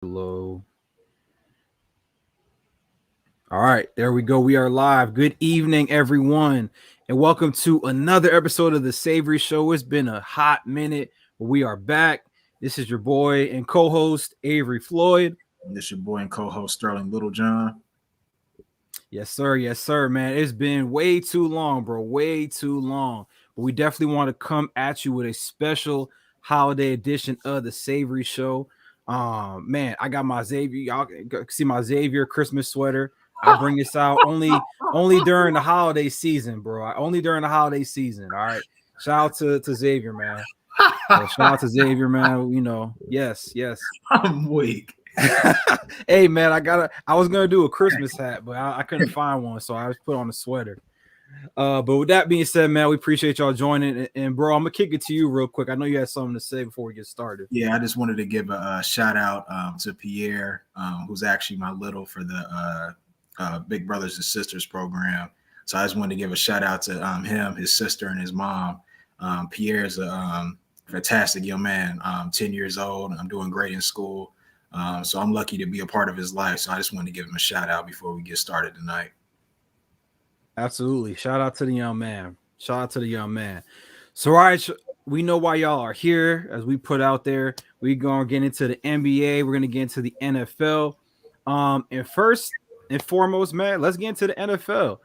Hello. All right, there we go. We are live. Good evening, everyone, and welcome to another episode of the Savery Show. It's been a hot minute, but we are back. This is your boy and co-host Avery Floyd. This your boy and co-host Sterling Littlejohn. Yes, sir. Yes, sir, man. It's been way too long, bro. Way too long. But we definitely want to come at you with a special holiday edition of the Savery Show. Man, I got my Xavier. Y'all see my Xavier Christmas sweater. I bring this out only during the holiday season, bro. Only during the holiday season. All right. Shout out to Xavier, man. So shout out to Xavier, man. Yes. I'm weak. Hey man, I was gonna do a Christmas hat, but I couldn't find one, so I just put on a sweater. But with that being said, man, we appreciate y'all joining. And bro, I'm gonna kick it to you real quick. I know you had something to say before we get started. Yeah, I just wanted to give a shout out to Pierre, who's actually my little for the Big Brothers and Sisters program. So I just wanted to give a shout out to him, his sister, and his mom. Pierre's a fantastic young man. 10 years old. I'm doing great in school. So I'm lucky to be a part of his life. So I just wanted to give him a shout out before we get started tonight. Absolutely. Shout out to the young man. So, all right, we know why y'all are here. As we put out there, we're going to get into the NBA. We're going to get into the NFL. And first and foremost, man, let's get into the NFL.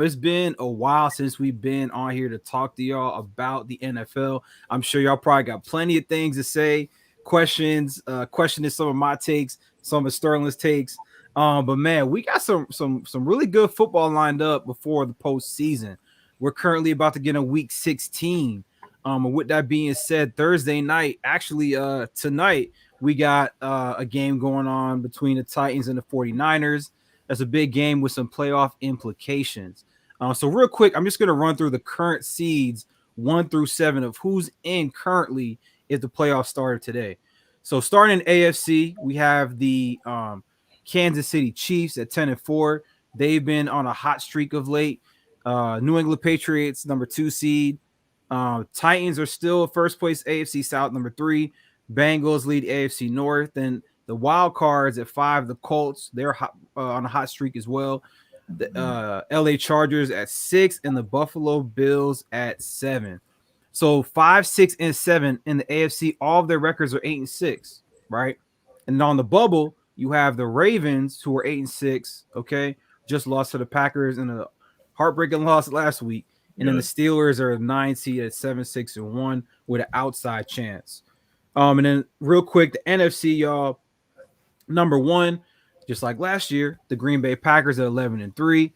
It's been a while since we've been on here to talk to y'all about the NFL. I'm sure y'all probably got plenty of things to say, questioning some of my takes, some of Sterling's takes. But man, we got some really good football lined up before the postseason. We're currently about to get in week 16. And with that being said, Thursday night, actually tonight, we got a game going on between the Titans and the 49ers. That's a big game with some playoff implications. So real quick, I'm just going to run through the current seeds 1 through 7 of who's in currently if the playoffs started today. So starting in AFC, we have the Kansas City Chiefs at 10-4. They've been on a hot streak of late. New England Patriots, number 2 seed. Titans are still first place AFC South, number 3. Bengals lead AFC North. And the wild cards at 5, the Colts, they're on a hot streak as well. The LA Chargers at 6 and the Buffalo Bills at 7. So 5, 6, and 7 in the AFC. All of their records are 8-6, right? And on the bubble, you have the Ravens, who are 8-6. Okay, just lost to the Packers in a heartbreaking loss last week, and then the Steelers are a 9 seed at 7-6-1 with an outside chance. And then real quick, the NFC, y'all, number 1, just like last year, the Green Bay Packers at 11-3.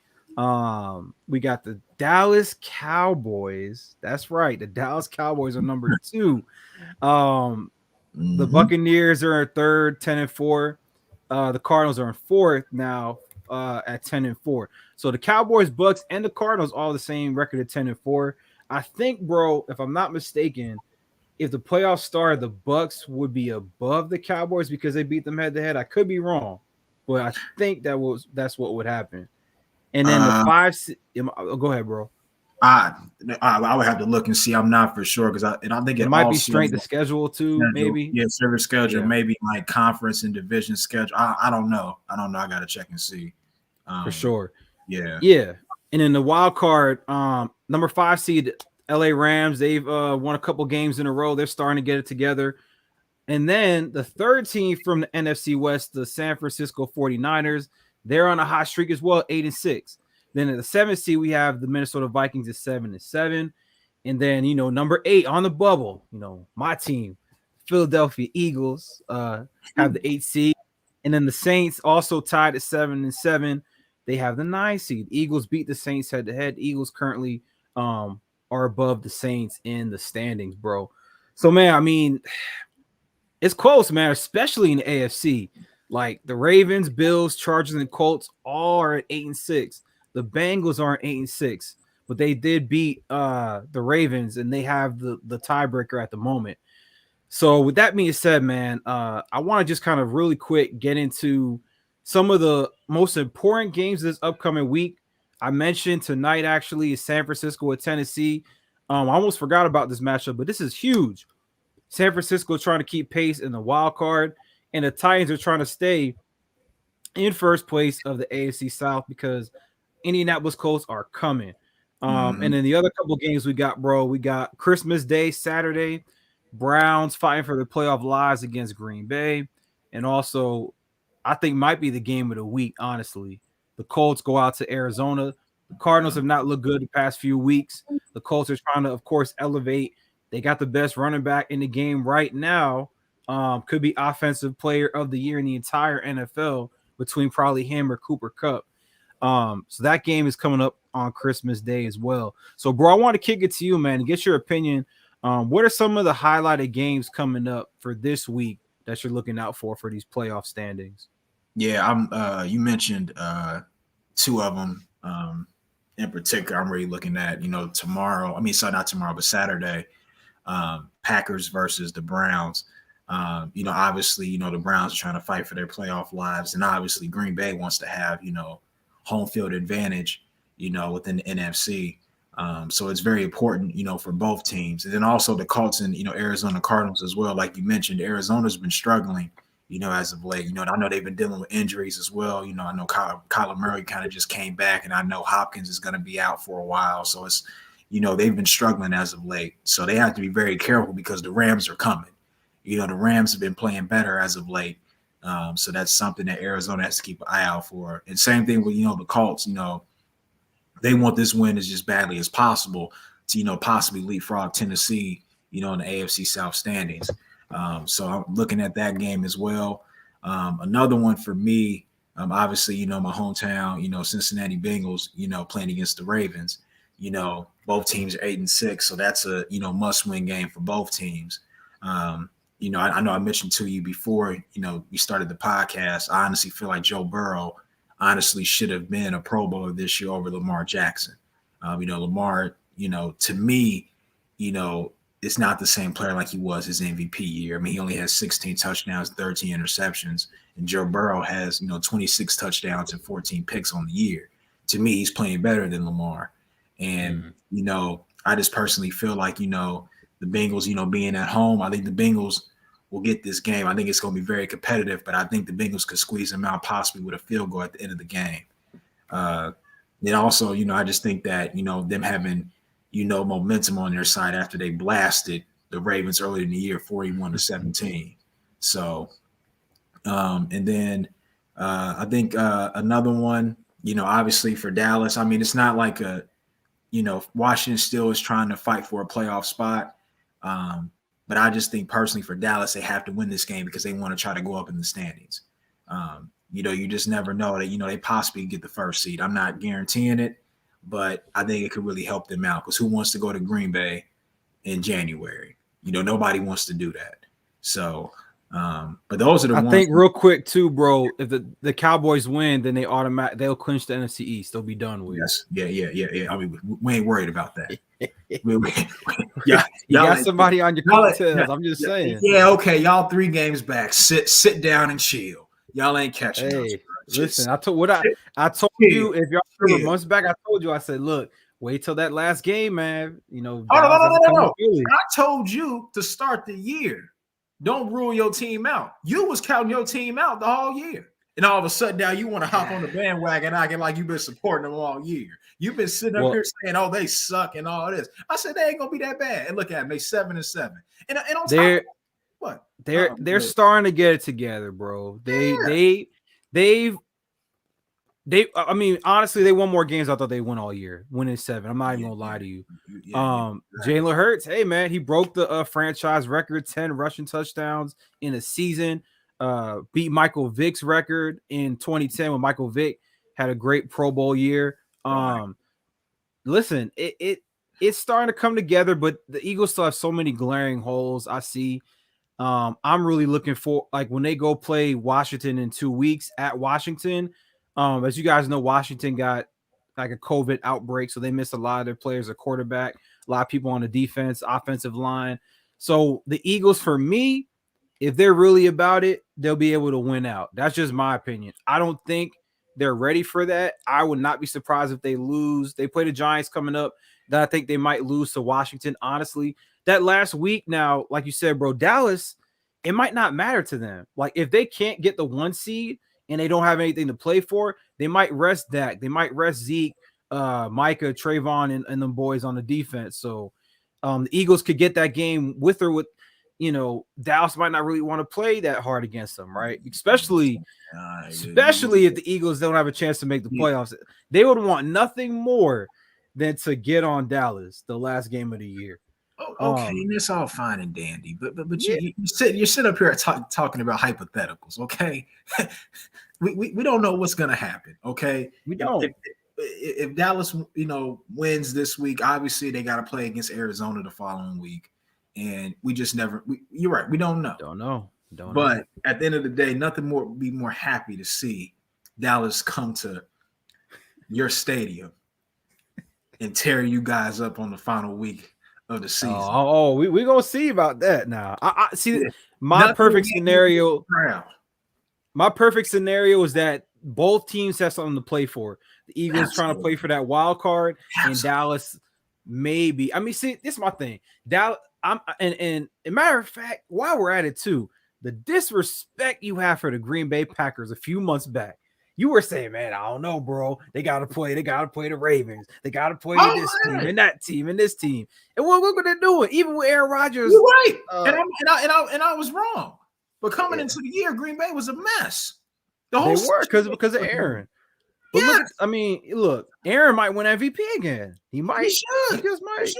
We got the Dallas Cowboys. That's right, the Dallas Cowboys are number 2. The Buccaneers are in 3rd, 10-4. The Cardinals are in 4th now at 10-4. So the Cowboys, Bucks, and the Cardinals all the same record at 10-4. I think, bro, if I'm not mistaken, if the playoffs started, the Bucks would be above the Cowboys because they beat them head to head. I could be wrong, but I think that's what would happen. And then the 5. Go ahead, bro. I would have to look and see. I'm not for sure because I think it might be strength of schedule too, maybe. Yeah, service schedule, maybe like conference and division schedule. I don't know. I got to check and see. For sure. Yeah. And in the wild card, number 5 seed LA Rams, they've won a couple games in a row. They're starting to get it together. And then the 3rd team from the NFC West, the San Francisco 49ers, they're on a hot streak as well, 8-6. Then at the 7th seed, we have the Minnesota Vikings at 7-7. And then, number 8 on the bubble, my team, Philadelphia Eagles, have the 8th seed. And then the Saints also tied at 7-7. They have the 9th seed. Eagles beat the Saints head to head. Eagles currently are above the Saints in the standings, bro. So, man, I mean, it's close, man, especially in the AFC. Like the Ravens, Bills, Chargers, and Colts all are at 8-6. The Bengals aren't 8-6, but they did beat the Ravens, and they have the tiebreaker at the moment. So with that being said, man, I want to just kind of really quick get into some of the most important games this upcoming week. I mentioned tonight actually is San Francisco at Tennessee. I almost forgot about this matchup, but this is huge. San Francisco trying to keep pace in the wild card, and the Titans are trying to stay in first place of the AFC South because Indianapolis Colts are coming. And then the other couple games we got, bro, we got Christmas Day, Saturday, Browns fighting for their playoff lives against Green Bay. And also, I think might be the game of the week, honestly. The Colts go out to Arizona. The Cardinals have not looked good the past few weeks. The Colts are trying to, of course, elevate. They got the best running back in the game right now. Could be offensive player of the year in the entire NFL between probably him or Cooper Kupp. So that game is coming up on Christmas Day as well. So, bro, I want to kick it to you, man, and get your opinion. What are some of the highlighted games coming up for this week that you're looking out for these playoff standings? Yeah, I'm. You mentioned two of them in particular. I'm really looking at tomorrow. I mean, sorry, not tomorrow, but Saturday. Packers versus the Browns. Obviously, the Browns are trying to fight for their playoff lives, and obviously Green Bay wants to have home field advantage, within the NFC. So it's very important, for both teams. And then also the Colts and, Arizona Cardinals as well. Like you mentioned, Arizona's been struggling, as of late. I know they've been dealing with injuries as well. I know Kyler Murray kind of just came back, and I know Hopkins is going to be out for a while. So it's, they've been struggling as of late. So they have to be very careful because the Rams are coming. The Rams have been playing better as of late. So that's something that Arizona has to keep an eye out for. And same thing with, the Colts, they want this win as just badly as possible to, possibly leapfrog Tennessee, in the AFC South standings. So I'm looking at that game as well. Another one for me, obviously, my hometown, Cincinnati Bengals, playing against the Ravens. Both teams are 8-6. So that's a, must-win game for both teams. I know I mentioned to you before, we started the podcast. I honestly feel like Joe Burrow honestly should have been a Pro Bowler this year over Lamar Jackson. Lamar, to me, it's not the same player like he was his MVP year. I mean, he only has 16 touchdowns, 13 interceptions, and Joe Burrow has, 26 touchdowns and 14 picks on the year. To me, he's playing better than Lamar. And, I just personally feel like, the Bengals, being at home, I think the Bengals will get this game. I think it's going to be very competitive, but I think the Bengals could squeeze them out possibly with a field goal at the end of the game. Then also, I just think that, them having, momentum on their side after they blasted the Ravens earlier in the year, 41-17. So, and then I think another one, obviously for Dallas, I mean, it's not like Washington still is trying to fight for a playoff spot. But I just think personally for Dallas, they have to win this game because they want to try to go up in the standings. You just never know that, they possibly get the first seed. I'm not guaranteeing it, but I think it could really help them out because who wants to go to Green Bay in January? Nobody wants to do that. So, but those are the ones. I think real quick too, bro, if the Cowboys win, then they'll clinch the NFC East. They'll be done with. Yes. Yeah. I mean, we ain't worried about that. You got somebody on your coattails. I'm just saying. Yeah, okay. Y'all 3 games back. Sit down and chill. Y'all ain't catching us. Listen, I told you if y'all remember months back, I told you, I said, look, wait till that last game, man. No. I told you to start the year. Don't rule your team out. You was counting your team out the whole year. And all of a sudden now you want to hop on the bandwagon acting like you've been supporting them all year. You've been sitting up here saying, oh, they suck and all this. I said, they ain't going to be that bad. And look at them. They 7-7. And on top what? They're starting to get it together, bro. I mean, honestly, they won more games I thought they won all year. Winning 7. I'm not even gonna lie to you. Jalen Hurts, hey man, he broke the franchise record, 10 rushing touchdowns in a season. Beat Michael Vick's record in 2010 when Michael Vick had a great Pro Bowl year. Listen, it's starting to come together, but the Eagles still have so many glaring holes. I see. I'm really looking for when they go play Washington in 2 weeks at Washington. As you guys know, Washington got like a COVID outbreak, so they missed a lot of their players at quarterback, a lot of people on the defense, offensive line. So the Eagles, for me, if they're really about it, they'll be able to win out. That's just my opinion. I don't think they're ready for that. I would not be surprised if they lose. They play the Giants coming up. That I think they might lose to Washington, honestly. That last week now, like you said, bro, Dallas, it might not matter to them. Like if they can't get the 1 seed and they don't have anything to play for, they might rest Dak. They might rest Zeke, Micah, Trayvon, and them boys on the defense. So the Eagles could get that game with or with, Dallas might not really want to play that hard against them, right? Especially if the Eagles don't have a chance to make the playoffs. They would want nothing more than to get on Dallas the last game of the year. Okay, and it's all fine and dandy, but you sit up here talking about hypotheticals, okay? we don't know what's gonna happen, okay? We don't. If Dallas, wins this week, obviously they got to play against Arizona the following week, and we just never. You're right, we don't know. Don't know. But at the end of the day, nothing more would be more happy to see Dallas come to your stadium and tear you guys up on the final week of the season. We're gonna see about that now. I see my perfect scenario. My perfect scenario is that both teams have something to play for. The Eagles trying to play for that wild card, and Dallas maybe. I mean, see, this is my thing. Dallas. And a matter of fact, while we're at it too, the disrespect you have for the Green Bay Packers a few months back. You were saying, man, I don't know, bro. They gotta play the Ravens. They gotta play this team and that team and this team. And look what they're doing, even with Aaron Rodgers. You're right. And I was wrong. But coming into the year, Green Bay was a mess. They were because of Aaron. But look, Aaron might win MVP again. He might. He should. He just might.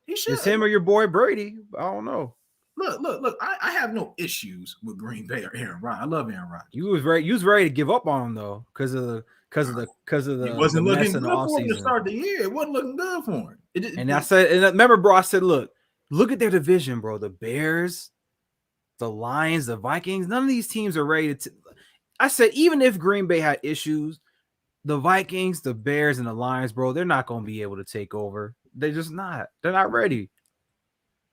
He should. It's him or your boy Brady. I don't know. Look. I have no issues with Green Bay or Aaron Rodgers. I love Aaron Rodgers. You was ready to give up on him though, because of the. It wasn't looking good for him to start the year. It wasn't looking good for him. I said, remember, bro, I said, look at their division, bro. The Bears, the Lions, the Vikings. None of these teams are ready to. I said, even if Green Bay had issues, the Vikings, the Bears, and the Lions, bro, they're not going to be able to take over. They're just not. They're not ready.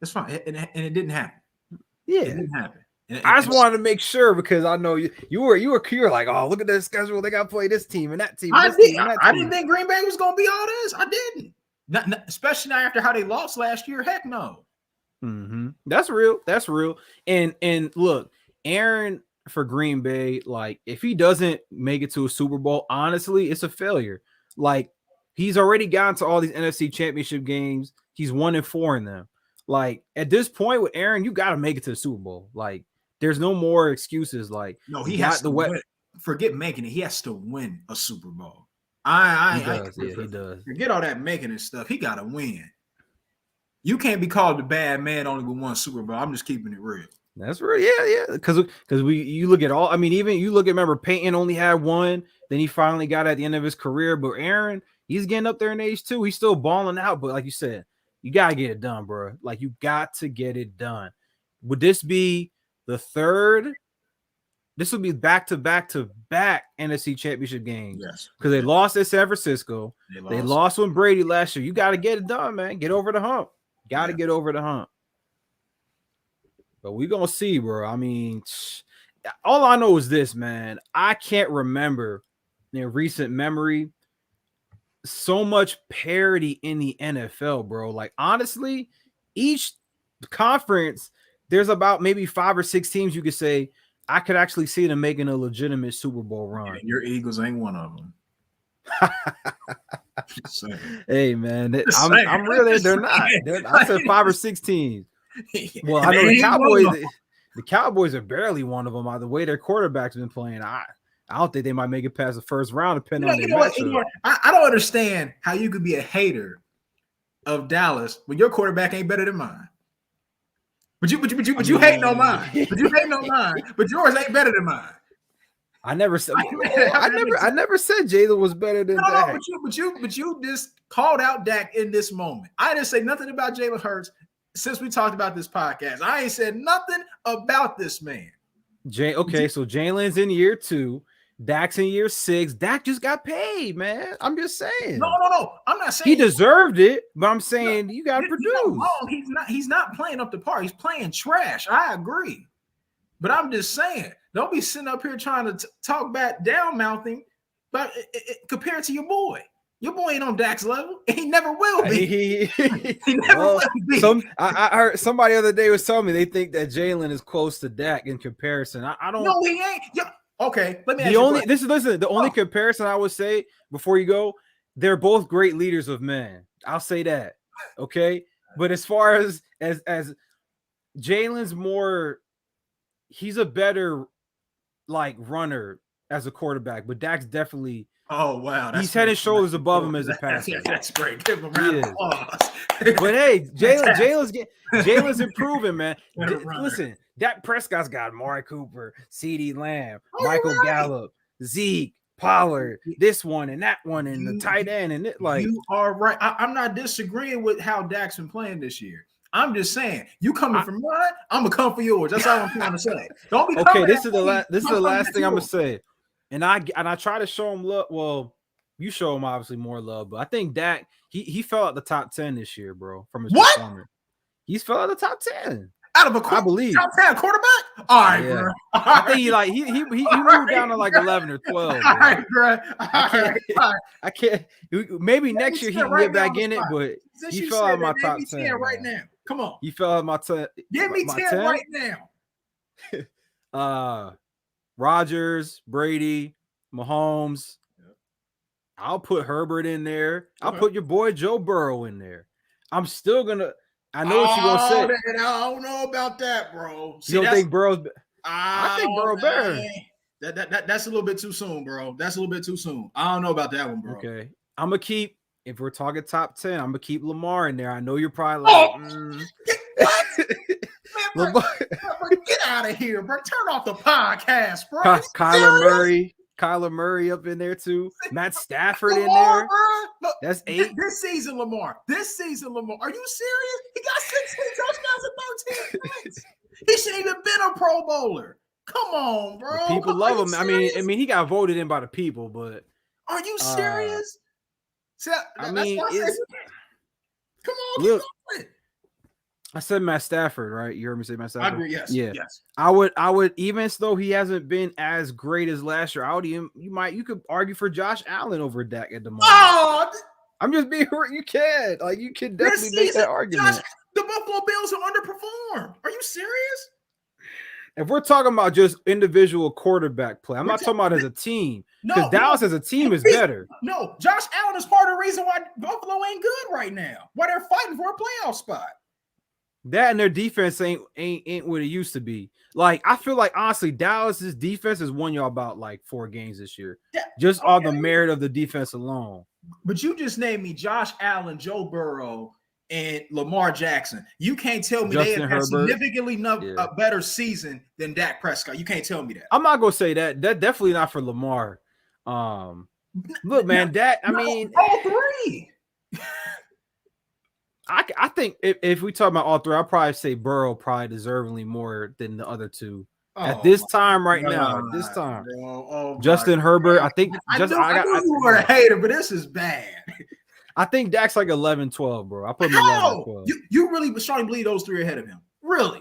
That's fine, and it didn't happen. Yeah, it didn't happen. I just wanted to make sure because I know you were like, oh, look at their schedule. They got to play this team and that team. I didn't think Green Bay was going to be all this. I didn't. Not, especially not after how they lost last year. Heck no. Mm-hmm. That's real. And look, Aaron for Green Bay, like if he doesn't make it to a Super Bowl, honestly, it's a failure. Like he's already gotten to all these NFC Championship games. He's 1-4 in them. Like at this point with Aaron, you got to make it to the Super Bowl. Like there's no more excuses. Like no, he has to win. Forget making it. He has to win a Super Bowl. He does. Forget all that making and stuff. He got to win. You can't be called the bad man only with one Super Bowl. I'm just keeping it real. That's real. Yeah. Because you look at all. I mean, even you look at. Remember, Peyton only had one. Then he finally got at the end of his career. But Aaron, he's getting up there in age too. He's still balling out. But like you said, you gotta get it done, bro. Like you got to get it done. Would this be the third? This would be back to back NFC Championship games. Yes, because they lost at San Francisco. They lost when Brady last year. You got to get it done, man. Get over the hump. Got to get over the hump. But we're going to see, bro. I mean, all I know is this, man. I can't remember in recent memory so much parity in the NFL, bro. Like, honestly, each conference, there's about maybe 5 or 6 teams you could say, I could actually see them making a legitimate Super Bowl run. Your Eagles ain't one of them. Hey, man, I'm really, they're not. I said 5 or 6 teams. Well, I know the Cowboys. The Cowboys are barely one of them. By the way their quarterback's been playing, I don't think they might make it past the first round, depending on their matchup. I don't understand how you could be a hater of Dallas when your quarterback ain't better than mine. But you hating on mine. But you hating on mine. But yours ain't better than mine. I never said Jalen was better than Dak. But you just called out Dak in this moment. I didn't say nothing about Jalen Hurts since we talked about this podcast. I ain't said nothing about this man. Okay, so Jalen's in year 2. Dak's in year 6. Dak just got paid, man. I'm just saying. No. I'm not saying he deserved it, but I'm saying you got to produce. He's not playing up to par. He's playing trash. I agree. But I'm just saying, don't be sitting up here trying to talk back down mouthing, but compared to your boy. Your boy ain't on Dak's level. He never will be. He never will be. I heard somebody the other day was telling me they think that Jalen is close to Dak in comparison. I don't. No, he ain't. Yeah. Okay, let me. The only comparison I would say before you go, they're both great leaders of men. I'll say that. Okay, but as far as Jalen's more, he's a better like runner as a quarterback, but Dak's definitely. Oh wow, he's head and shoulders above him as a passer. That's great. Give him a round of applause. But hey, Jalen's improving, man. Listen, Dak Prescott's got Amari Cooper, CeeDee Lamb, Michael Gallup, Zeke, Pollard, this one and that one, and the tight end, and it like you are right. I'm not disagreeing with how Dak's been playing this year. I'm just saying, you coming from mine, I'm gonna come for yours. That's all I'm trying to say. Don't be okay. This is the last thing I'm gonna say. And I try to show him love. Well, you show him obviously more love, but I think Dak he fell out the top 10 this year, bro. From his performance, he's fell out the top 10 out of I believe top 10 quarterback. All right, bro. I think he moved down to like 11 or 12. All right, bro. I can't. Maybe next year he can get back in it, but he fell out of my top 10 right now. Come on, he fell out of my 10. Give me 10 right now. Rodgers, Brady, Mahomes. Yep. I'll put Herbert in there. I'll put your boy Joe Burrow in there. I'm still gonna. I know what you're gonna say. Man, I don't know about that, bro. See, you don't think Burrow's? I think Burrow better. That's a little bit too soon, bro. That's a little bit too soon. I don't know about that one, bro. Okay, I'm gonna keep. If we're talking top 10, I'm gonna keep Lamar in there. I know you're probably like. What? Man, bro, get out of here, bro. Turn off the podcast, bro. Kyler Murray up in there too. Matt Stafford in there. Look, that's 8. This season, Lamar. Are you serious? He got 16 touchdowns and 13 points. He shouldn't even been a Pro Bowler. Come on, bro. The people love him. I mean, he got voted in by the people, but are you serious? Come on, look. I said Matt Stafford, right? You heard me say Matt Stafford. I agree. Yes. Yeah. Yes. I would, even though he hasn't been as great as last year, you could argue for Josh Allen over Dak at the moment. Oh, I'm just being. You can definitely make that argument. The Buffalo Bills have underperformed. Are you serious? If we're talking about just individual quarterback play, I'm not talking about as a team. Because Dallas as a team is better. No, Josh Allen is part of the reason why Buffalo ain't good right now. Why they're fighting for a playoff spot. That and their defense ain't what it used to be. Like, I feel like honestly, Dallas's defense has won y'all about like 4 games this year. Just on the merit of the defense alone. But you just named me Josh Allen, Joe Burrow, and Lamar Jackson. You can't tell me they have had significantly a better season than Dak Prescott. You can't tell me that. I'm not gonna say that. That definitely not for Lamar. Look, man, Dak. I mean, all 3. I think if we talk about all 3, I'll probably say Burrow probably deservingly more than the other 2 at this time right now. At this time, Justin Herbert. I think I knew you were a hater, but this is bad. I think Dak's like 11-12, bro. I put him 11-12. You really was trying to believe those 3 ahead of him? Really?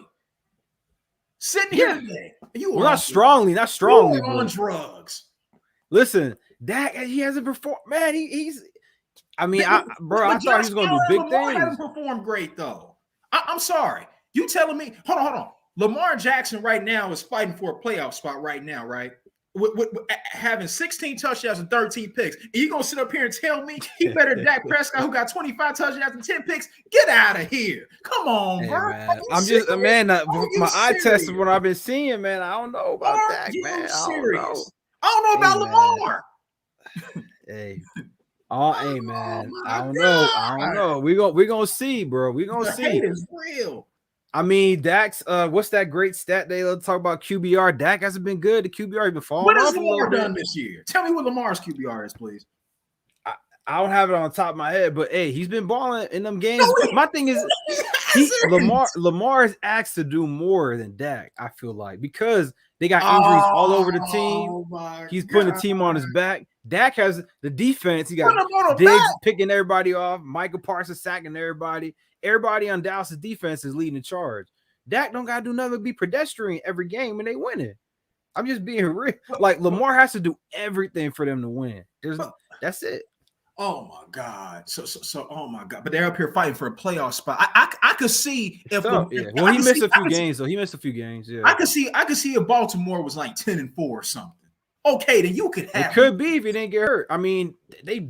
Sitting here today, not strongly, bro. On drugs. Listen, Dak, he hasn't performed. Man, he's. I mean, I thought he was going to do big things. Hasn't performed great though. I'm sorry. You telling me? Hold on. Lamar Jackson right now is fighting for a playoff spot right now, right? With having 16 touchdowns and 13 picks. And you gonna sit up here and tell me he better than Dak Prescott, who got 25 touchdowns and 10 picks? Get out of here! Come on, bro. Man. I'm just my eye test of what I've been seeing, man. I don't know about Dak, man. I don't know about Lamar. Hey. Hey man, I don't know. We're gonna see, bro. We're gonna see. Hate is real. I mean, Dak's what's that great stat they talk about QBR? Dak hasn't been good. The QBR has been falling. What has Lamar done this year? Tell me what Lamar's QBR is, please. I don't have it on the top of my head, but hey, he's been balling in them games. My thing is Lamar is asked to do more than Dak, I feel like, because they got injuries all over the team. He's putting the team on his back. Dak has the defense. He got Diggs picking everybody off. Michael Parsons sacking everybody. Everybody on Dallas' defense is leading the charge. Dak don't got to do nothing but be pedestrian every game and they win it. I'm just being real. Like, Lamar has to do everything for them to win. That's it. Oh my God! So, oh my God! But they're up here fighting for a playoff spot. I could see if So, yeah. Well, he missed a few games, so he missed a few games. Yeah, I could see if Baltimore was like 10-4 or something. Okay, then you could have. It could be if he didn't get hurt. I mean, they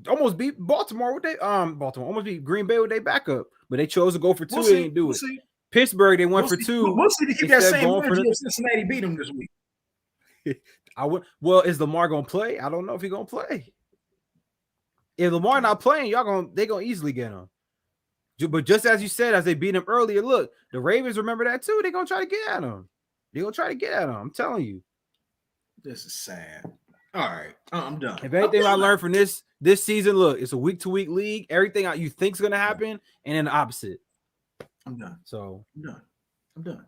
almost beat Baltimore with Baltimore almost beat Green Bay with their backup, but they chose to go for 2. They didn't do it. See. Pittsburgh, they went for 2. We'll see to keep that same energy if Cincinnati beat them this week. I would. Well, is Lamar gonna play? I don't know if he's gonna play. If Lamar not playing, they gonna easily get him. But just as you said, as they beat him earlier, look, the Ravens remember that too. They're gonna try to get at him. They're gonna try to get at him. I'm telling you. This is sad. All right, I'm done. If anything I learned from this season, look, it's a week-to-week league. Everything you think's gonna happen, and then the opposite. I'm done. So I'm done.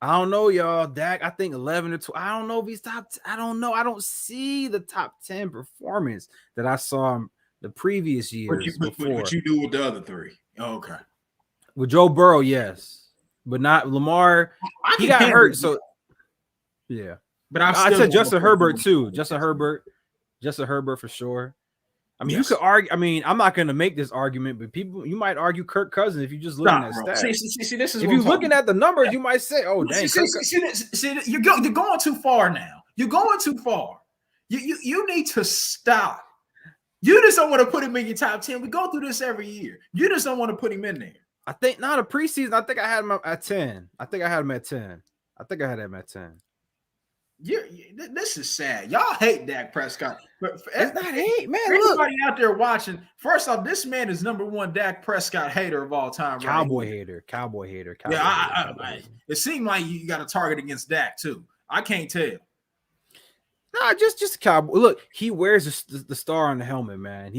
I don't know, y'all. Dak, I think 11 or 12. I don't know if he's top. I don't know. I don't see the top 10 performance that I saw the previous years before. What you do with the other 3? Oh, okay. With Joe Burrow, yes, but not Lamar. He got hurt, so yeah. But I said Justin Herbert too. Justin Herbert for sure. I mean, you could argue. I mean, I'm not going to make this argument, but you might argue Kirk Cousins if you just looking at stats. See, this is if you're looking at the numbers, you might say, "Oh, dang." See, you're going too far now. You're going too far. You need to stop. You just don't want to put him in your top 10. We go through this every year. You just don't want to put him in there. I think not a preseason. I think I had him at 10. I think I had him at 10. This is sad. Y'all hate Dak Prescott. But it's not hate, man. Everybody out there watching, first off, this man is #1 Dak Prescott hater of all time. Cowboy hater. Yeah, it seemed like you got a target against Dak too. I can't tell. Nah, just Cowboy. Look, he wears the star on the helmet, man.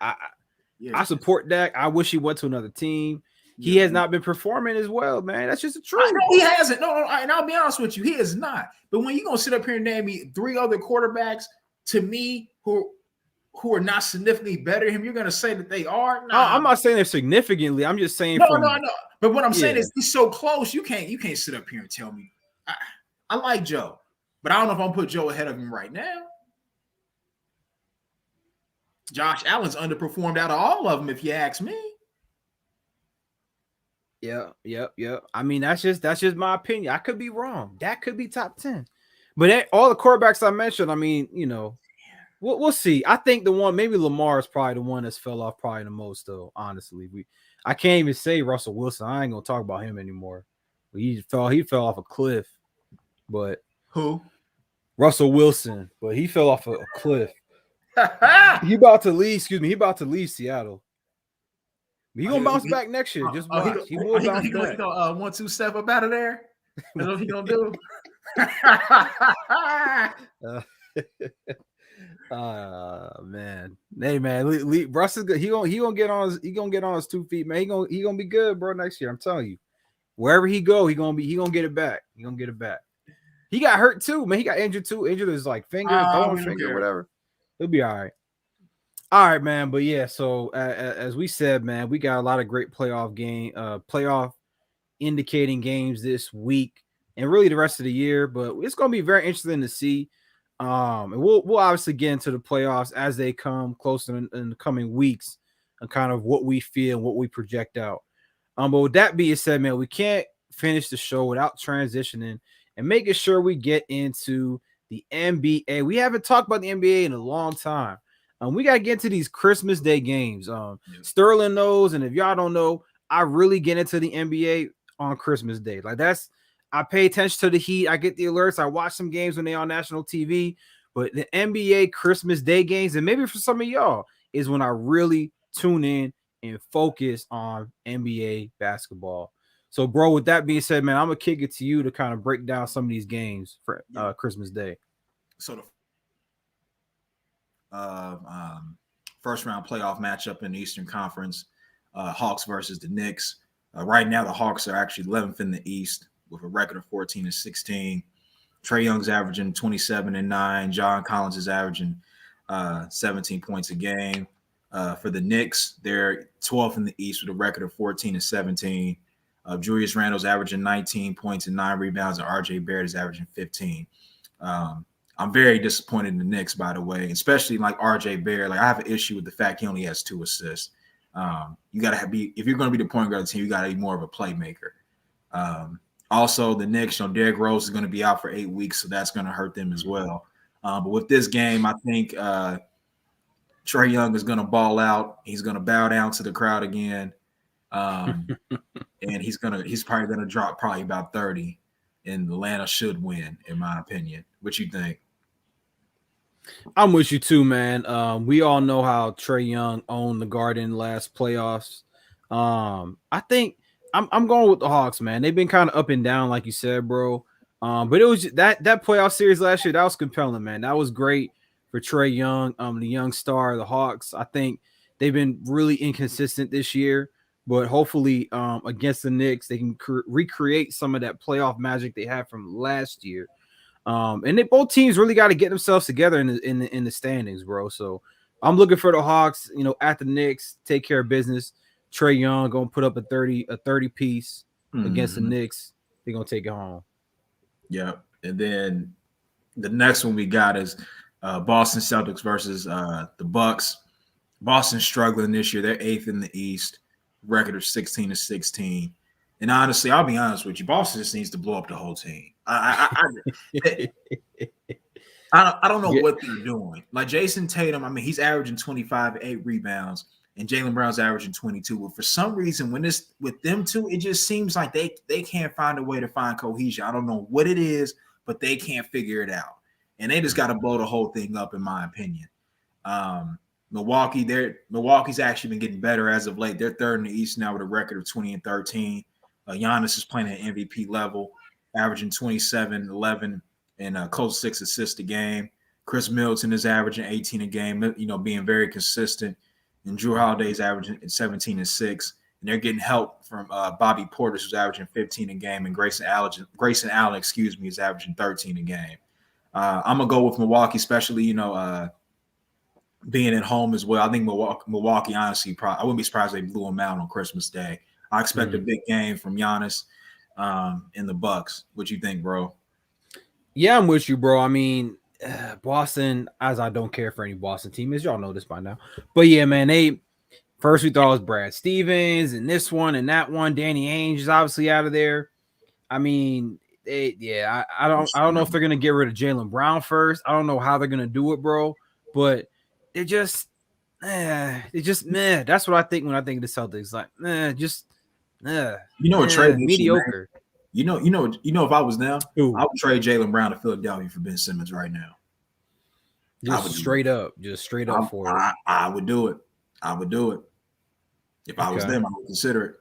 I support Dak. I wish he went to another team. He has not been performing as well, man. That's just the truth. No, he hasn't. No, and I'll be honest with you, he is not. But when you're gonna sit up here and name me 3 other quarterbacks to me who are not significantly better than him, you're gonna say that they are. No, I'm not saying they're significantly. I'm just saying. No. But what I'm saying is he's so close. You can't sit up here and tell me. I like Joe, but I don't know if I'm gonna put Joe ahead of him right now. Josh Allen's underperformed out of all of them, if you ask me. Yeah. I mean, that's just my opinion. I could be wrong. That could be top 10. But all the quarterbacks I mentioned, I mean, we'll see. I think maybe Lamar is probably the one that's fell off probably the most, though. Honestly, I can't even say Russell Wilson. I ain't gonna talk about him anymore. He fell off a cliff. But who? Russell Wilson. But he fell off a cliff. He about to leave Seattle. He gonna bounce back next year. Just watch. He will bounce back. 1-2 step up out of there. That's what he gonna do. Man. Hey, man. Russ is good. He gonna get on his 2 feet, man. He gonna be good, bro, next year. I'm telling you. Wherever he go, he gonna get it back. He got hurt too, man. He got injured too. Injured his thumb finger, whatever. He'll be all right. All right, man. But yeah, so as we said, man, we got a lot of great playoff indicating games this week and really the rest of the year. But it's going to be very interesting to see. And we'll obviously get into the playoffs as they come closer in the coming weeks and kind of what we feel and what we project out. But with that being said, man, we can't finish the show without transitioning and making sure we get into the NBA. We haven't talked about the NBA in a long time. We got to get into these Christmas Day games. Sterling knows, and if y'all don't know, I really get into the NBA on Christmas Day. I pay attention to the Heat. I get the alerts. I watch some games when they're on national TV. But the NBA Christmas Day games, and maybe for some of y'all, is when I really tune in and focus on NBA basketball. So, bro, with that being said, man, I'm going to kick it to you to kind of break down some of these games for Christmas Day. So the first round playoff matchup in the Eastern Conference, Hawks versus the Knicks. Right now, the Hawks are actually 11th in the East with a record of 14-16. Trae Young's averaging 27-9. John Collins is averaging 17 points a game. For the Knicks, they're 12th in the East with a record of 14-17. Julius Randle's averaging 19 points and 9 rebounds, and RJ Barrett is averaging 15. I'm very disappointed in the Knicks, by the way, especially like RJ Barrett. Like I have an issue with the fact he only has 2 assists. You got to be if you're going to be the point guard of the team, you got to be more of a playmaker. Also, the Knicks, Derrick Rose is going to be out for 8 weeks, so that's going to hurt them as well. But with this game, I think Trae Young is going to ball out. He's going to bow down to the crowd again, and he's probably going to drop probably about 30. And Atlanta should win, in my opinion. What you think? I'm with you too, man. We all know how Trae Young owned the Garden last playoffs. I think I'm going with the Hawks, man. They've been kind of up and down, like you said, bro. But it was that playoff series last year that was compelling, man. That was great for Trae Young, the young star of the Hawks. I think they've been really inconsistent this year, but hopefully, against the Knicks, they can recreate some of that playoff magic they had from last year. And both teams really got to get themselves together in the standings, bro. So I'm looking for the Hawks, at the Knicks, take care of business. Trae Young gonna put up a 30 piece against the Knicks. They're gonna take it home. Yeah, and then the next one we got is Boston Celtics versus the Bucks. Boston's struggling this year. They're 8th in the East, record of 16-16. And honestly, I'll be honest with you, Boston just needs to blow up the whole team. I don't know what they're doing. Like Jason Tatum, I mean, he's averaging 25, 8 rebounds, and Jaylen Brown's averaging 22. But for some reason, when it's with them two, it just seems like they can't find a way to find cohesion. I don't know what it is, but they can't figure it out. And they just got to blow the whole thing up, in my opinion. Milwaukee's actually been getting better as of late. They're 3rd in the East now with a record of 20-13. Giannis is playing at MVP level, averaging 27, 11, and close to 6 assists a game. Chris Middleton is averaging 18 a game, being very consistent. And Drew Holiday's averaging 17 and 6. And they're getting help from Bobby Portis, who's averaging 15 a game, and Grayson Allen, is averaging 13 a game. I'm gonna go with Milwaukee, especially being at home as well. I think Milwaukee honestly, I wouldn't be surprised if they blew them out on Christmas Day. I expect a big game from Giannis in the Bucks. What you think, bro? Yeah, I'm with you, bro. I mean, Boston, as I don't care for any Boston team, as y'all know this by now. But yeah, man, first we thought it was Brad Stevens and this one and that one. Danny Ainge is obviously out of there. I mean, I don't know if they're gonna get rid of Jaylen Brown first. I don't know how they're gonna do it, bro. But they're just, That's what I think when I think of the Celtics. Like, trade mediocre. If I was them, I would trade Jaylen Brown to Philadelphia for Ben Simmons right now. Just straight up for it. I would do it. If I was them, I would consider it.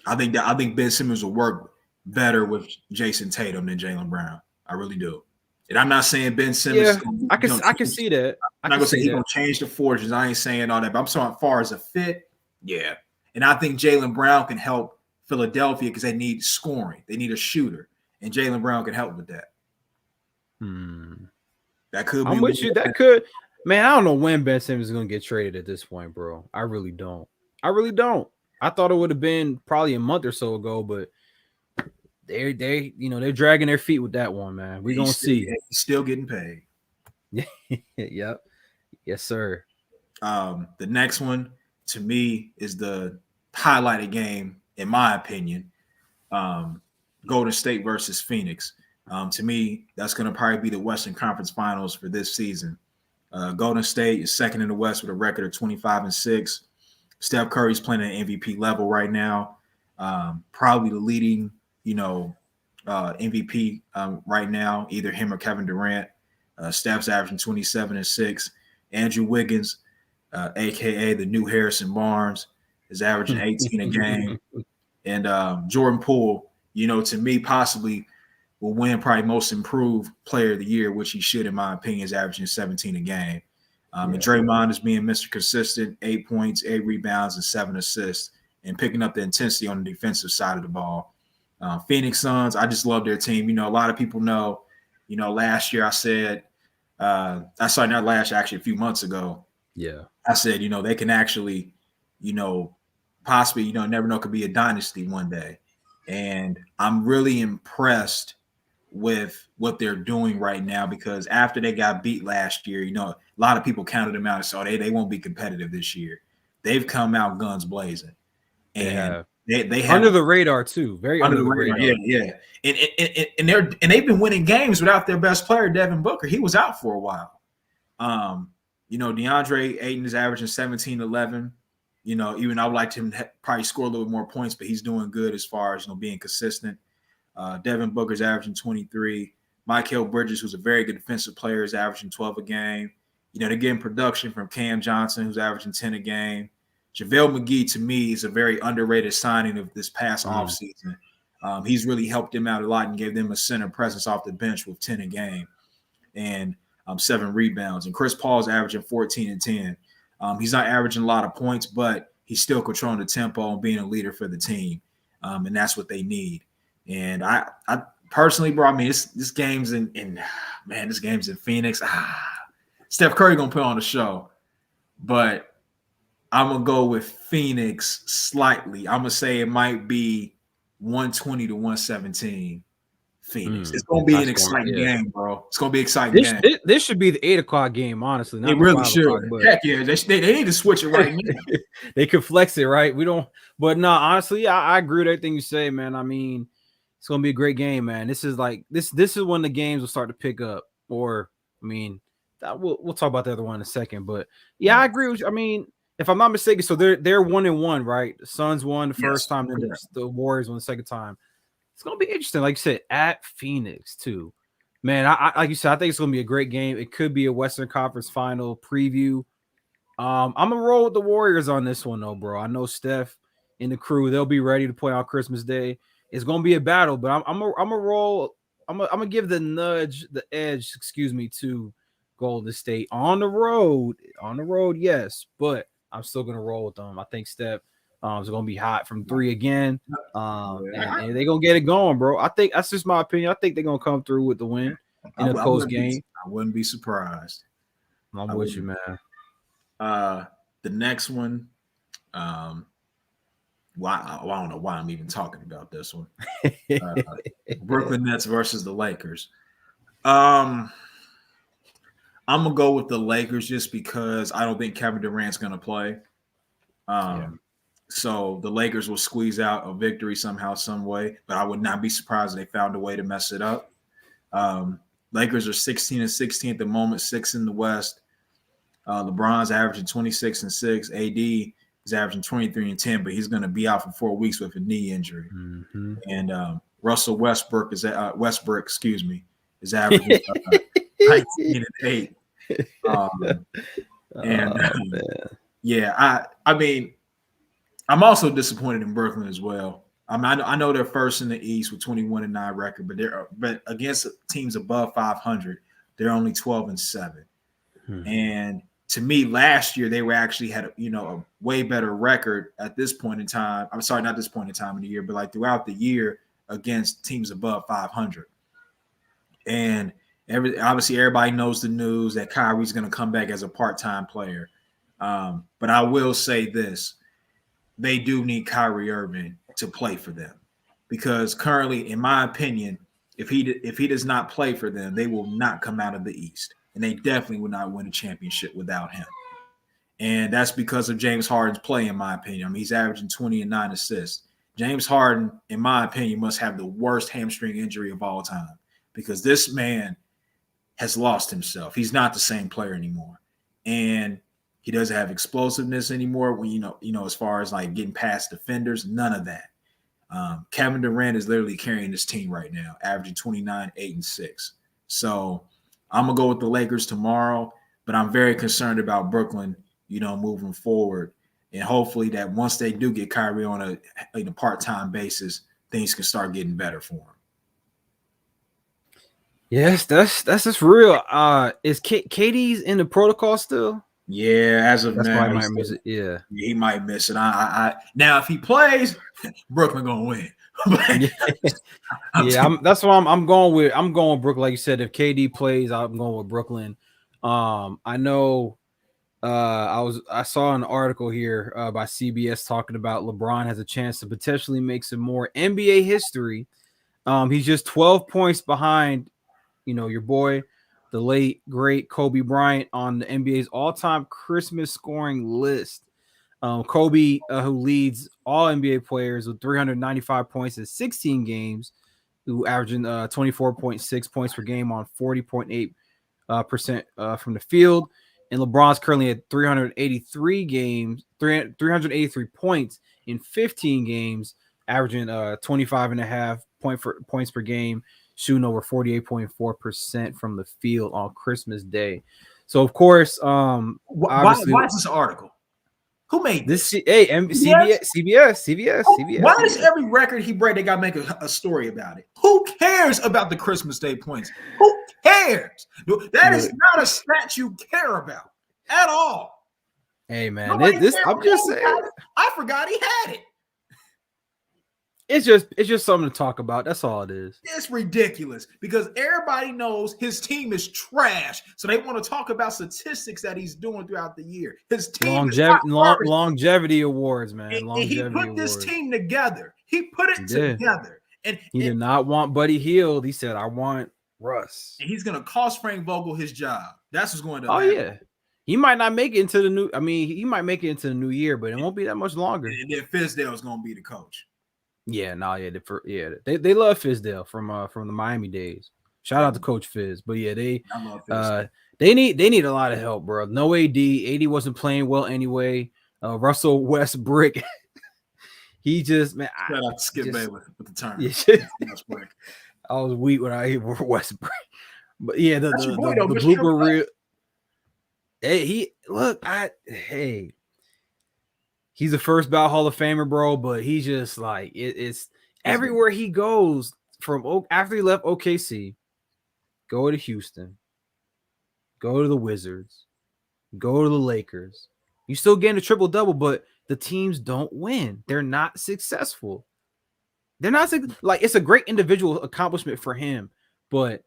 I think Ben Simmons will work better with Jason Tatum than Jaylen Brown. I really do. And I'm not saying Ben Simmons. Yeah, I can see that. I'm not gonna say he's gonna change the fortunes. I ain't saying all that, but I'm saying as far as a fit, yeah. And I think Jaylen Brown can help Philadelphia because they need scoring. They need a shooter, and Jaylen Brown can help with that. That could be. I'm with you. That could, man. I don't know when Ben Simmons is gonna get traded at this point, bro. I really don't. I thought it would have been probably a month or so ago, but they're dragging their feet with that one, man. We're gonna see. He's still getting paid. Yep. Yes, sir. The next one to me is the highlighted game, in my opinion. Golden State versus Phoenix. To me, that's going to probably be the Western Conference Finals for this season. Golden State is 2nd in the West with a record of 25-6. Steph Curry's playing at MVP level right now. Probably the leading, MVP right now, either him or Kevin Durant. Steph's averaging 27-6. Andrew Wiggins, a.k.a. the new Harrison Barnes, is averaging 18 a game. And Jordan Poole, to me, possibly will win probably most improved player of the year, which he should, in my opinion, is averaging 17 a game. And Draymond is being Mr. Consistent, 8 points, 8 rebounds, and 7 assists, and picking up the intensity on the defensive side of the ball. Phoenix Suns, I just love their team. A lot of people know, last year I said, not last year, actually a few months ago. Yeah. I said, they can actually, possibly, never know, could be a dynasty one day. And I'm really impressed with what they're doing right now, because after they got beat last year, a lot of people counted them out and said they won't be competitive this year. They've come out guns blazing, and they have under the radar too, very under the radar. Yeah. And they've been winning games without their best player, Devin Booker. He was out for a while. DeAndre Ayton is averaging 17-11. Even I would like him to probably score a little more points, but he's doing good as far as being consistent. Devin Booker's averaging 23. Mikal Bridges, who's a very good defensive player, is averaging 12 a game. They're getting production from Cam Johnson, who's averaging 10 a game. JaVale McGee, to me, is a very underrated signing of this past offseason. He's really helped them out a lot and gave them a center presence off the bench with 10 a game and 7 rebounds. And Chris Paul's averaging 14 and 10. He's not averaging a lot of points, but he's still controlling the tempo and being a leader for the team. And that's what they need. And I personally, bro, I mean, this game's this game's in Phoenix. Steph Curry gonna put on the show, but I'm gonna go with Phoenix slightly. I'm gonna say it might be 120-117. Phoenix. It's gonna be an exciting game, bro. It's gonna be an exciting game. This should be the 8:00 game, honestly. It really should. Heck yeah, they need to switch it right now. They could flex it, right? We don't, but no, honestly, I agree with everything you say, man. I mean, it's gonna be a great game, man. This is like this is when the games will start to pick up. Or, I mean, we'll talk about the other one in a second. But yeah, I agree with you. I mean, if I'm not mistaken, so they're 1-1, right? The Suns won the first time, then the Warriors won the second time. It's gonna be interesting, like you said, at Phoenix too. Man, I like you said, I think it's gonna be a great game. It could be a Western Conference Final preview. I'm gonna roll with the Warriors on this one, though, bro. I know Steph and the crew; they'll be ready to play on Christmas Day. It's gonna be a battle, but I'm gonna roll. I'm gonna give the edge, to Golden State on the road. On the road, yes, but I'm still gonna roll with them. I think Steph is gonna be hot from 3 again, and they're gonna get it going, bro. I think that's just my opinion. I think they're gonna come through with the win in a close game. I wouldn't be surprised. I'm with you, man. The next one, I don't know why I'm even talking about this one. Brooklyn Nets versus the Lakers. I'm gonna go with the Lakers just because I don't think Kevin Durant's gonna play. So the Lakers will squeeze out a victory somehow, some way, but I would not be surprised if they found a way to mess it up. Lakers are 16-16 at the moment, 6 in the West. LeBron's averaging 26 and 6. AD is averaging 23 and 10, but he's going to be out for 4 weeks with a knee injury. Mm-hmm. And Russell Westbrook is averaging 19 and 8. I mean, I'm also disappointed in Brooklyn as well. I know they're first in the East with 21-9 record, but against teams above 500, they're only 12 and 7. And to me, last year they were actually had a way better record at this point in time. I'm sorry, not this point in time in the year, but like throughout the year against teams above 500. And obviously everybody knows the news that Kyrie's going to come back as a part-time player. But I will say this. They do need Kyrie Irving to play for them, because currently, in my opinion, if he does not play for them, they will not come out of the East, and they definitely will not win a championship without him. And that's because of James Harden's play, in my opinion. I mean, he's averaging 20 and 9 assists. James Harden, in my opinion, must have the worst hamstring injury of all time, because this man has lost himself. He's not the same player anymore, and he doesn't have explosiveness anymore. When as far as like getting past defenders, none of that. Kevin Durant is literally carrying this team right now, averaging 29, 8, and 6. So I'm gonna go with the Lakers tomorrow, but I'm very concerned about Brooklyn, moving forward, and hopefully that once they do get Kyrie on a part-time basis, things can start getting better for him. Yes, that's just real. Is KD's in the protocol still? Yeah, as of now, he might miss it. Yeah, he might miss it. Now, if he plays, Brooklyn gonna win. That's why I'm going with. I'm going with Brooklyn. Like you said, if KD plays, I'm going with Brooklyn. I know. I saw an article here by CBS talking about LeBron has a chance to potentially make some more NBA history He's just 12 points behind, your boy, the late great Kobe Bryant on the NBA's all-time Christmas scoring list. Kobe, who leads all NBA players with 395 points in 16 games, who averaging 24.6 points per game on 40.8% from the field. And LeBron's currently at 383 points in 15 games, averaging 25.5 points per game, shooting over 48.4% from the field on Christmas Day. So of course, obviously, why is this article? Who made this? CBS. Why is every record he break, they got to make a story about it? Who cares about the Christmas Day points? Who cares? That is not a stat you care about at all. Hey, man, I'm just saying. I forgot he had it. It's just something to talk about. That's all it is. It's ridiculous because everybody knows his team is trash. So they want to talk about statistics that he's doing throughout the year. His team longevity awards, man. And he put this team together. He put it together. And he did not want Buddy Hield. He said, I want Russ. And he's gonna cost Frank Vogel his job. That's what's going to happen. Yeah. He might not make it into the new. I mean, he might make it into the new year, but it won't be that much longer. And then Fizdale is gonna be the coach. Yeah, they love Fizdale from the Miami days. Shout out to Coach Fizz, but yeah, they need a lot of help, bro. No AD wasn't playing well anyway. Russell Westbrook, he just man. Shout out to Skip Bayless with the term. Yeah, I was weak when I hear Westbrook, but yeah, the blooper reel. Hey, he's a first ballot Hall of Famer, bro, but he's just like it's everywhere he goes. From after he left OKC, go to Houston, go to the Wizards, go to the Lakers. You still getting a triple-double, but the teams don't win. They're not successful. They're not like it's a great individual accomplishment for him, but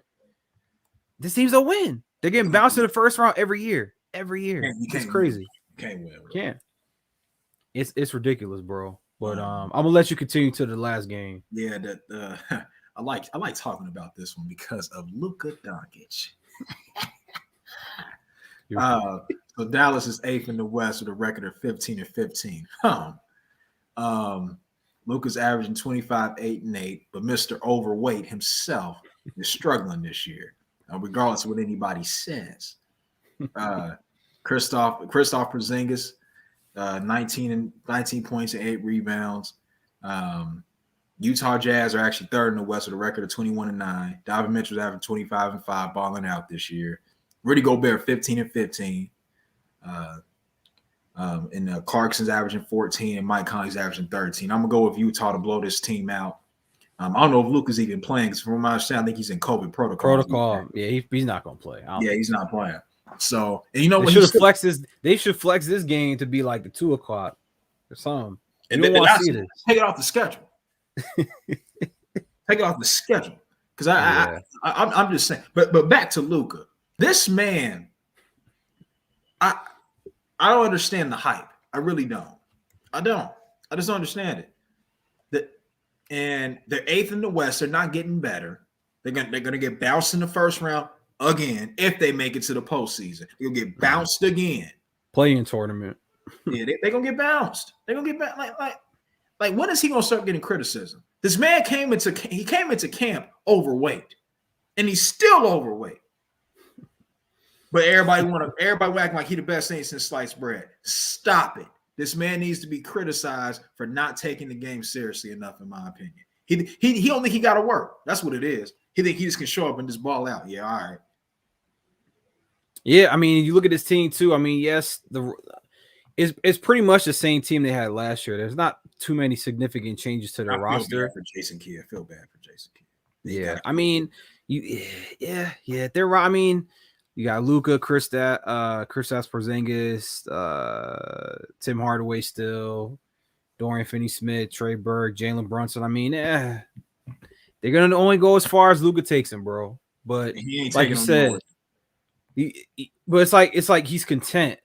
this teams don't win. They're getting bounced in the first round every year. It's crazy. Can't win. Can't. It's ridiculous, bro. But I'm gonna let you continue to the last game. Yeah, I like talking about this one because of Luka Doncic. So Dallas is 8th in the West with a record of 15-15. Luka's averaging 25, 8, and 8, but Mr. Overweight himself is struggling this year, regardless of what anybody says. Kristaps Porzingis. 19 points and 8 rebounds. Utah Jazz are actually 3rd in the West with a record of 21-9. Donovan Mitchell's averaging 25 and 5, balling out this year. Rudy Gobert 15-15. And Clarkson's averaging 14, and Mike Conley's averaging 13. I'm gonna go with Utah to blow this team out. I don't know if Luka's even playing because from my understanding, I think he's in COVID protocol. Yeah, he's not gonna play. He's not playing. So, and you know, they should flex this game to be like the 2:00 or something. And then take it off the schedule. Take it off the schedule. Because I'm just saying. But back to Luka. This man, I don't understand the hype. I really don't. I just don't understand it. And they're 8th in the West. They're not getting better. They're gonna get bounced in the first round. Again, if they make it to the postseason, they'll get bounced again. Playing tournament. Yeah, they're gonna get bounced. They're gonna get bounced. Like when is he gonna start getting criticism? This man came into camp overweight, and he's still overweight. But everybody acting like he the best thing since sliced bread. Stop it. This man needs to be criticized for not taking the game seriously enough, in my opinion. He don't think he got to work. That's what it is. He think he just can show up and just ball out. Yeah, all right. Yeah, I mean, you look at this team too. I mean, yes, it's pretty much the same team they had last year. There's not too many significant changes to their roster. For Jason Kidd, I feel bad for Jason Kidd. Yeah, I mean, they're. I mean, you got Luka, Kristaps Porzingis, Tim Hardaway still, Dorian Finney-Smith, Trey Burke, Jalen Brunson. I mean, they're gonna only go as far as Luka takes him, bro. But like you said. But it's like he's content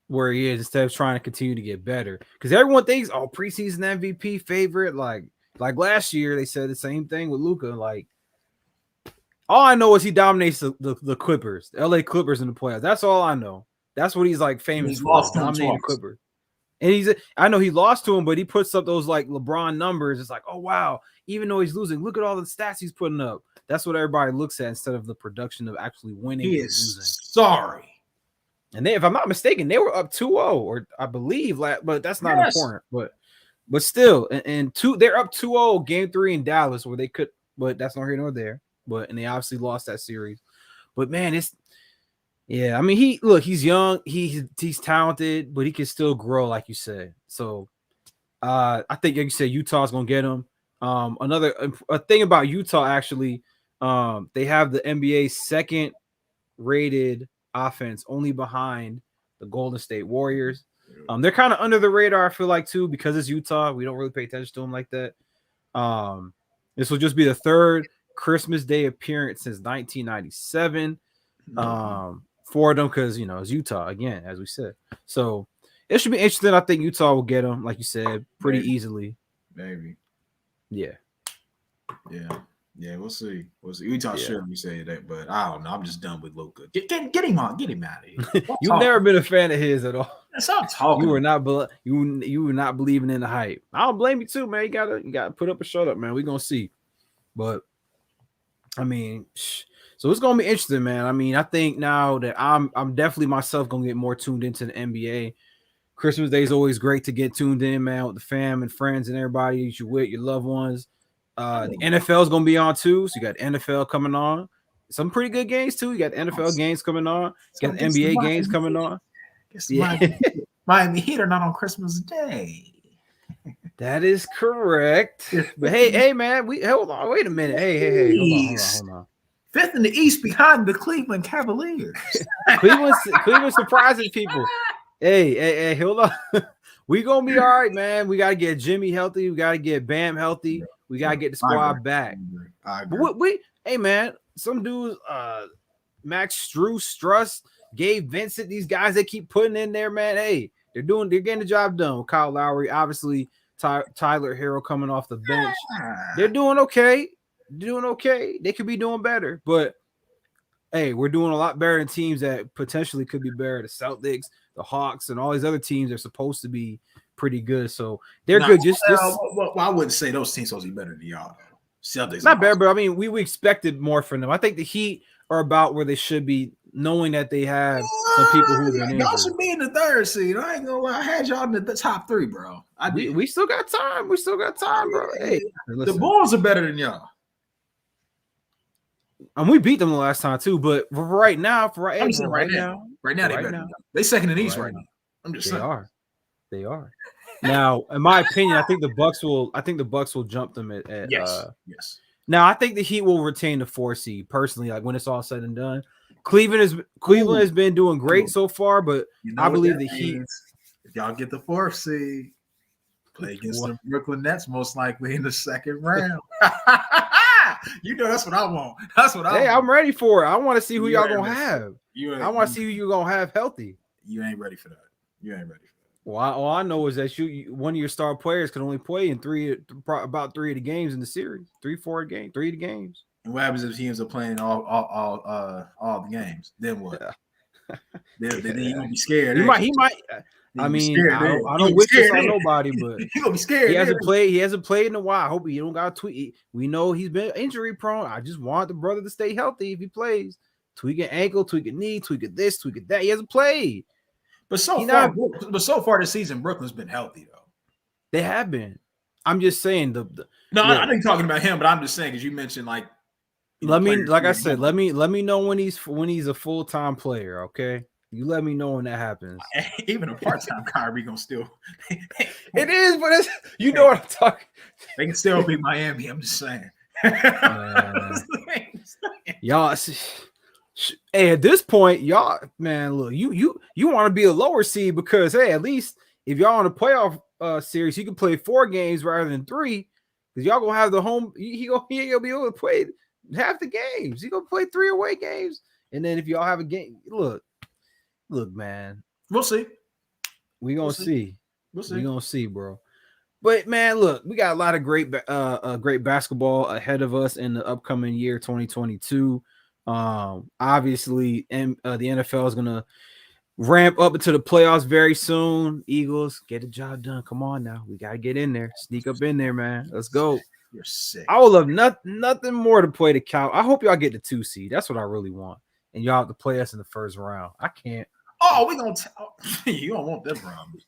where he is instead of trying to continue to get better. Because everyone thinks, preseason MVP favorite, like Like last year, they said the same thing with Luka. Like, all I know is he dominates the Clippers, the LA Clippers in the playoffs. That's all I know. That's what he's like famous He's for, lost to him dominating the twice. Clippers. And I know he lost to him, but he puts up those like LeBron numbers. It's like, oh wow, even though he's losing, look at all the stats he's putting up. That's what everybody looks at instead of the production of actually winning He or is losing. sorry. And they, if I'm not mistaken, they were up 2-0, or I believe, but that's not important. But still, and they're up 2-0 game 3 in Dallas, where they could, but that's not here nor there. And they obviously lost that series. But man, yeah, I mean, he's young, he's talented, but he can still grow, like you said. So I think, like you said, Utah's gonna get him. A thing about Utah, actually, they have the NBA's second rated offense, only behind the Golden State Warriors. They're kind of under the radar, I feel like, too, because it's Utah. We don't really pay attention to them like that. This will just be the third Christmas Day appearance since 1997. For them, because it's Utah again, as we said. So it should be interesting. I think Utah will get them, like you said, pretty easily. Maybe. Yeah. We'll see. Utah sure we say that, but I don't know. I'm just done with Luka. Get him on. Get him out of here. You've never been a fan of his at all. Stop talking. You were not believing in the hype. I don't blame you too, man. You gotta put up a shut up, man. We're gonna see. But I mean, so it's gonna be interesting, man. I mean, I think now that I'm definitely myself gonna get more tuned into the NBA. Christmas Day is always great to get tuned in, man, with the fam and friends and everybody that you with, your loved ones. The NFL is gonna be on too, so you got NFL coming on. Some pretty good games too. You got the NFL games coming on. You got the NBA games coming on. Miami Heat are not on Christmas Day. That is correct. But hey, man, hold on. Wait a minute. Hey, hold on. Fifth in the East behind the Cleveland Cavaliers. Cleveland surprising people. Hey, hold on. We gonna be all right, man. We gotta get Jimmy healthy. We gotta get Bam healthy. We gotta get the squad back. I agree. Hey, man, some dudes, Max Struss, Gabe Vincent, these guys they keep putting in there, man. Hey, they're getting the job done. Kyle Lowry, obviously, Tyler Hero coming off the bench. They're doing okay. They could be doing better, but hey, we're doing a lot better than teams that potentially could be better. The Celtics, the Hawks, and all these other teams are supposed to be pretty good. So they're good. Well, I wouldn't say those teams supposed to be better than y'all. Celtics not bad, but I mean, we expected more from them. I think the Heat are about where they should be, knowing that they have some people who have been injured. Y'all should be in the third seed. I ain't gonna lie. I had y'all in the top 3, bro. We still got time. Bro. Hey, the Bulls are better than y'all. And we beat them the last time too, but right now, right now, they second in the East right now. I'm just saying. They are. Now, in my opinion, I think the Bucks will jump them at yes. Now, I think the Heat will retain the 4 seed personally. Like when it's all said and done, Cleveland has been doing great so far, but I believe the Heat. If y'all get the 4th seed, play against the Brooklyn Nets, most likely in the second round. That's what I want. I'm ready for it. I want to see who y'all gonna have. I want to see who you gonna have healthy. You ain't ready for that. Well, all I know is that one of your star players can only play in about 3 of the games in the series. 3 of the games. And what happens if teams are playing all the games? Then what? Yeah. Then you gonna be scared. He might. I mean, I don't wish this on nobody, but he gonna be scared. He hasn't played in a while. I hope he don't got to tweak. We know he's been injury prone. I just want the brother to stay healthy if he plays. Tweak an ankle, tweak a knee, tweak it this, tweak it that. He hasn't played. But so far this season, Brooklyn's been healthy though. They have been. I'm just saying I ain't talking about him, but I'm just saying because you mentioned let me know when he's a full-time player, okay? You let me know when that happens. Even a part-time Kyrie gonna still. It is, but know what I'm talking. They can still beat Miami. I'm just saying. Y'all, hey, at this point, y'all, man, look, you want to be a lower seed because hey, at least if y'all on a playoff series, you can play 4 games rather than 3 because y'all gonna have the home. He gonna be able to play half the games. He gonna play 3 away games, and then if y'all have a game, look, man, we'll see. We gonna see. We're gonna see, bro. But man, look, we got a lot of great basketball ahead of us in the upcoming year 2022. Obviously, and the NFL is gonna ramp up into the playoffs very soon. Eagles, get the job done. Come on now, we gotta get in there, sneak up in there, man. Let's go. You're sick. I would love nothing more to play the Cow. I hope y'all get the 2 seed. That's what I really want. And y'all have to play us in the first round. I can't. Oh, we gonna you don't want them problems.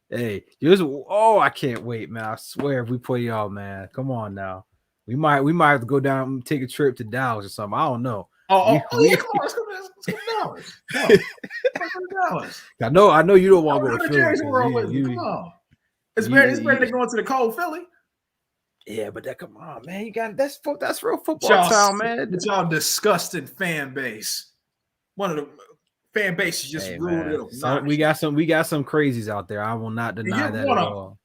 Hey, I can't wait, man. I swear, if we play y'all, man, come on now. We might have to go down and take a trip to Dallas or something. I don't know. Yeah, come on, let's go to Dallas. Come on. Dallas. I know you don't want to go to Philly. Come on. It's better than going to the cold Philly. Yeah, but come on, man. You got that's real football town, man. It's y'all disgusting fan base. One of the fan bases just ruled it. So we got some crazies out there. I will not deny that at all.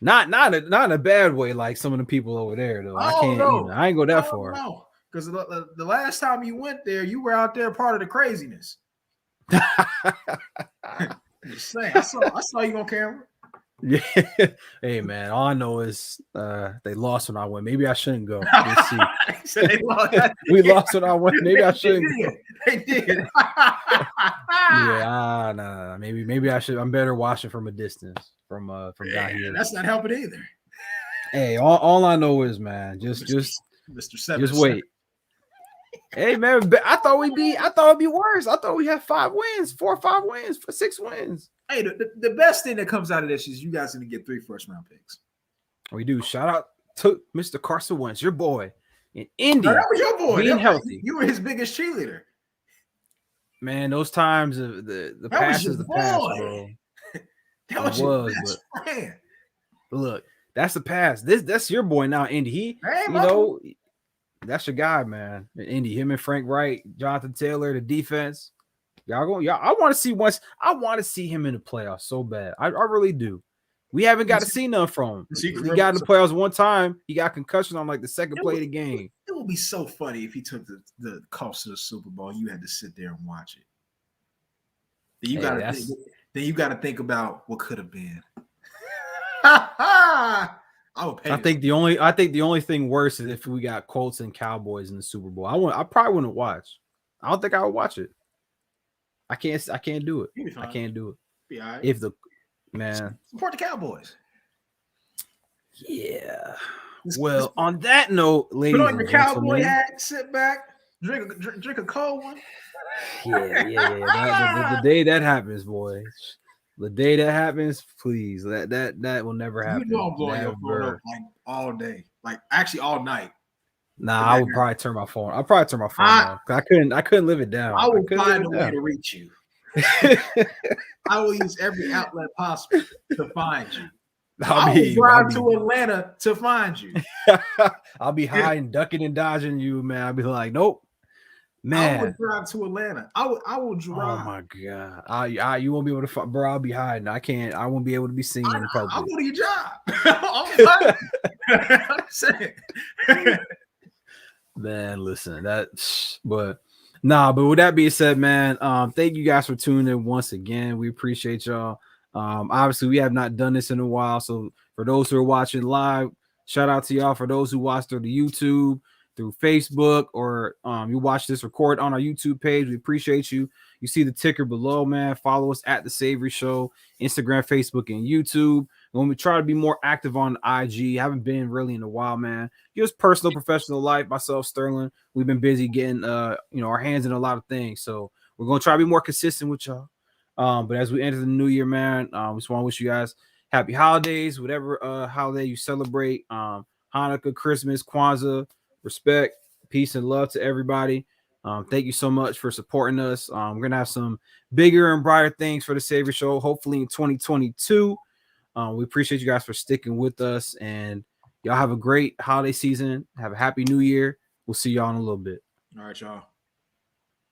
Not in a bad way, like some of the people over there though. I can't. I ain't go that far. No, because the last time you went there, you were out there part of the craziness. Just saying, I saw you on camera. Yeah. Hey man, all I know is they lost when I went. Maybe I shouldn't go. Let's see. We lost when I went. Maybe I shouldn't go. They did. Yeah, nah. Maybe I should. I'm better watching from a distance from down here. That's not helping either. Hey, all I know is, man, just Mr. 7. Just wait. Hey man, I thought it'd be worse. I thought we had 4 or 5 wins, 6 wins. Hey, the best thing that comes out of this is you guys going to get 3 first-round picks. We do. Shout out to Mr. Carson Wentz, your boy in Indy. No, that was your boy. Being healthy. You were his biggest cheerleader. Man, those times of the past is the past, bro. That was your best friend. Look, that's the past. That's your boy now, Indy. That's your guy, man. Indy, him and Frank Wright, Jonathan Taylor, the defense. I want to see him in the playoffs so bad. I really do. We haven't got to see none from him. He got in the playoffs one time. He got concussion on like the second play of the game. It would be so funny if he took the cost of the Super Bowl. You had to sit there and watch it. Then you got to think about what could have been. I think the only thing worse is if we got Colts and Cowboys in the Super Bowl. I probably wouldn't watch. I don't think I would watch it. I can't do it. I can't do it. Be all right. If the man support the Cowboys. Yeah. Well, on that note, ladies, put on your cowboy hat, sit back, drink a cold one. Yeah. The day that happens, boy. The day that happens, please. That will never happen. You know I'm blowing your phone up like all day, like actually all night. Nah, I would probably turn my phone. I'll probably turn my phone off. I couldn't live it down. I would find a way to reach you. I will use every outlet possible to find you. I will drive to Atlanta to find you. I'll be high and ducking and dodging you, man. I'll be like, nope. Man, I would drive to Atlanta. I will drive. Oh my god! You won't be able to find, bro. I'll be hiding. I won't be able to be seen in public. I'll go to your job. I'm saying. Man, listen, but with that being said, man, thank you guys for tuning in once again. We appreciate y'all. Obviously, we have not done this in a while, so for those who are watching live, shout out to y'all. For those who watch through the YouTube, through Facebook, or you watch this record on our YouTube page, we appreciate you. You see the ticker below, man. Follow us at the Savery Show, Instagram, Facebook, and YouTube. When we try to be more active on IG, haven't been really in a while, man. Just personal, professional life. Myself, Sterling, we've been busy getting our hands in a lot of things. So we're gonna try to be more consistent with y'all. But as we enter the new year, man, we just want to wish you guys happy holidays, whatever holiday you celebrate. Hanukkah, Christmas, Kwanzaa, respect, peace, and love to everybody. Thank you so much for supporting us. We're gonna have some bigger and brighter things for the Savery Show, hopefully in 2022. We appreciate you guys for sticking with us, and y'all have a great holiday season. Have a happy new year. We'll see y'all in a little bit. All right, y'all.